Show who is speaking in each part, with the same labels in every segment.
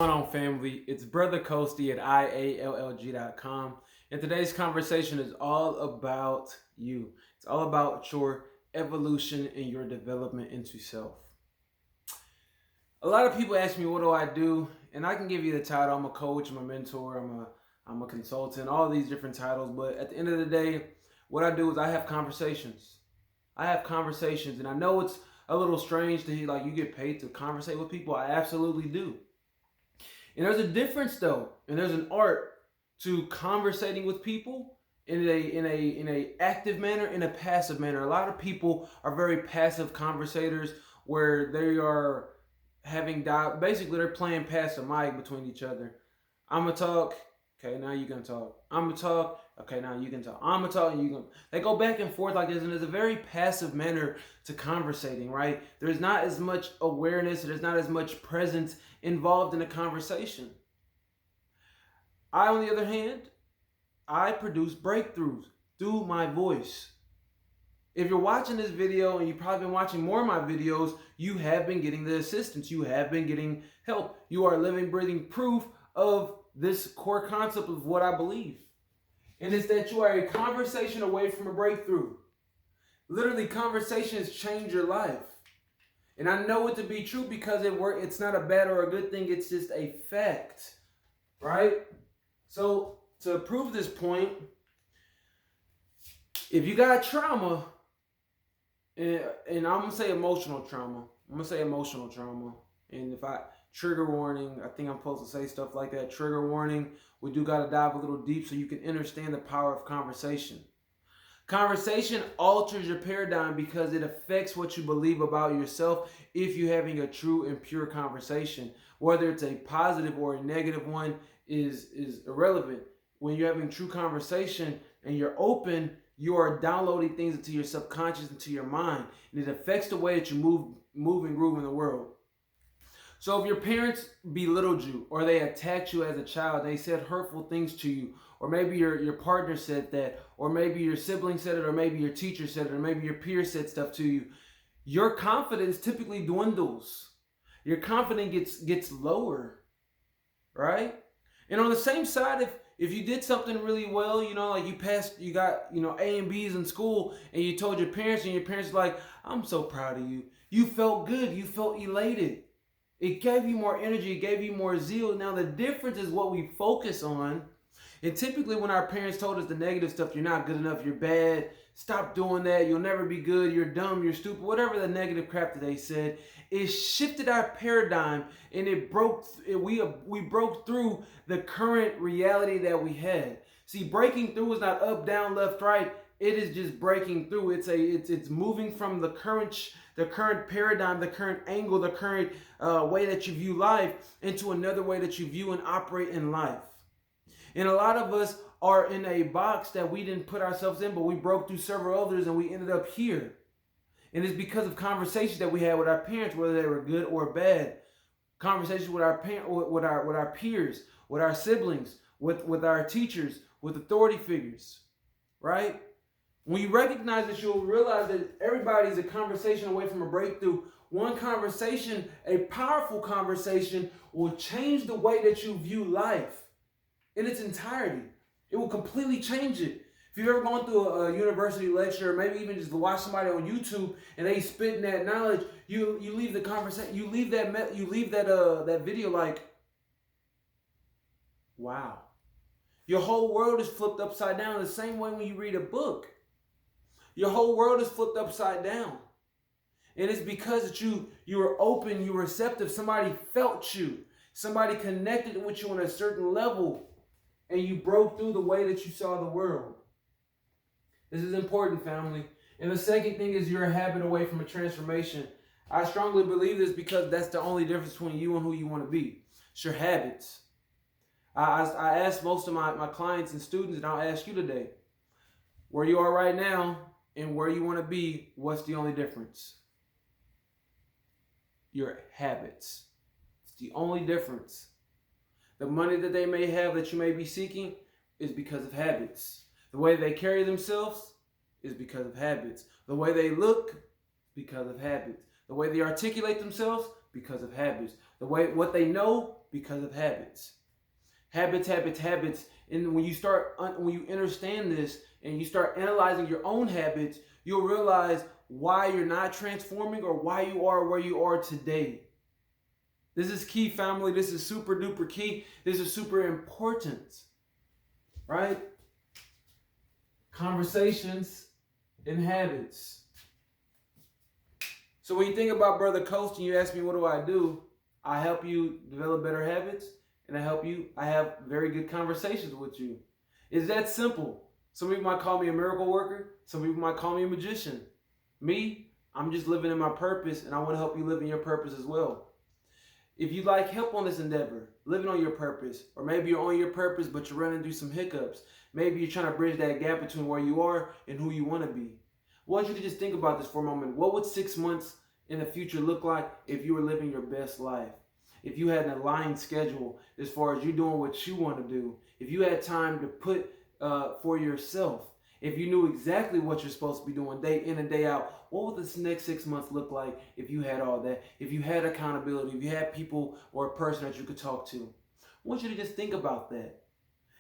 Speaker 1: What's going on, family? It's Brother Coasty at IALLG.com, and today's conversation is all about you. It's all about your evolution and your development into self. A lot of people ask me, what do I do? And I can give you the title. I'm a coach, I'm a mentor, I'm a consultant, all these different titles. But at the end of the day, what I do is I have conversations. And I know it's a little strange to hear, like, you get paid to conversate with people. I absolutely do. And there's a difference though, and there's an art to conversating with people in a active manner, in a passive manner. A lot of people are very passive conversators where they are having basically they're playing pass the mic between each other. I'm gonna talk, okay, now you can talk. I'm gonna talk, okay, now you can talk. I'm gonna talk, and you can. They go back and forth like this, and there's a very passive manner to conversating, right? There's not as much awareness, there's not as much presence involved in a conversation. On the other hand, I produce breakthroughs through my voice. If you're watching this video, and you've probably been watching more of my videos, you have been getting the assistance. You have been getting help. You are living, breathing proof of this core concept of what I believe. And it's that you are a conversation away from a breakthrough. Literally, conversations change your life. And I know it to be true because it's not a bad or a good thing. It's just a fact, right? So to prove this point, if you got trauma, and I'm going to say emotional trauma. And if trigger warning, I think I'm supposed to say stuff like that. Trigger warning. We do got to dive a little deep so you can understand the power of conversation. Conversation alters your paradigm because it affects what you believe about yourself if you're having a true and pure conversation. Whether it's a positive or a negative one is irrelevant. When you're having true conversation and you're open, you are downloading things into your subconscious, into your mind. And it affects the way that you move and groove in the world. So if your parents belittled you or they attacked you as a child, they said hurtful things to you, or maybe your partner said that, or maybe your sibling said it, or maybe your teacher said it, or maybe your peer said stuff to you, your confidence typically dwindles. Your confidence gets lower, right? And on the same side, if you did something really well, like you got, A and B's in school, and you told your parents, and your parents were like, I'm so proud of you. You felt good. You felt elated. It gave you more energy. It gave you more zeal. Now, the difference is what we focus on. And typically when our parents told us the negative stuff, you're not good enough, you're bad, stop doing that, you'll never be good, you're dumb, you're stupid, whatever the negative crap that they said, it shifted our paradigm, and we broke through the current reality that we had. See, breaking through is not up, down, left, right. It is just breaking through. It's moving from the current paradigm, the current angle, the current way that you view life into another way that you view and operate in life. And a lot of us are in a box that we didn't put ourselves in, but we broke through several others and we ended up here. And it's because of conversations that we had with our parents, whether they were good or bad. Conversations with our peers, with our siblings, with our teachers, with authority figures, right? When you recognize this, you'll realize that everybody's a conversation away from a breakthrough. One conversation, a powerful conversation, will change the way that you view life in its entirety. It will completely change it. If you've ever gone through a university lecture, or maybe even just watch somebody on YouTube and they spitting that knowledge, you leave the conversation, you leave that video like, wow. Your whole world is flipped upside down the same way when you read a book. Your whole world is flipped upside down. And it's because that you were open, you were receptive, somebody felt you, somebody connected with you on a certain level, and you broke through the way that you saw the world. This is important, family. And the second thing is you're a habit away from a transformation. I strongly believe this because that's the only difference between you and who you want to be. It's your habits. I ask most of my clients and students, and I'll ask you today, where you are right now and where you want to be, what's the only difference? Your habits. It's the only difference. The money that they may have that you may be seeking is because of habits. The way they carry themselves is because of habits. The way they look, because of habits. The way they articulate themselves, because of habits. What they know because of habits. Habits, habits, habits. And when you understand this and you start analyzing your own habits, you'll realize why you're not transforming or why you are where you are today. This is key, family. This is super duper key. This is super important, right? Conversations and habits. So when you think about Brother Coach and you ask me, what do? I help you develop better habits, and I have very good conversations with you. It's that simple. Some people might call me a miracle worker. Some people might call me a magician. Me, I'm just living in my purpose, and I want to help you live in your purpose as well. If you'd like help on this endeavor, living on your purpose, or maybe you're on your purpose, but you're running through some hiccups, maybe you're trying to bridge that gap between where you are and who you want to be. I want you to just think about this for a moment. What would 6 months in the future look like if you were living your best life? If you had an aligned schedule as far as you doing what you want to do, if you had time to put for yourself, if you knew exactly what you're supposed to be doing day in and day out, what would this next 6 months look like if you had all that? If you had accountability, if you had people or a person that you could talk to? I want you to just think about that.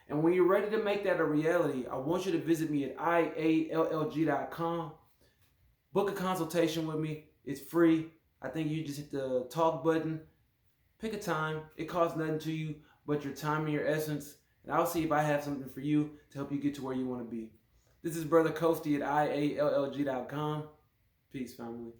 Speaker 1: And when you're ready to make that a reality, I want you to visit me at IALLG.com. Book a consultation with me. It's free. I think you just hit the talk button. Pick a time. It costs nothing to you but your time and your essence. And I'll see if I have something for you to help you get to where you want to be. This is Brother 𝐁𝐫𝐶 at IALLG.com. Peace, family.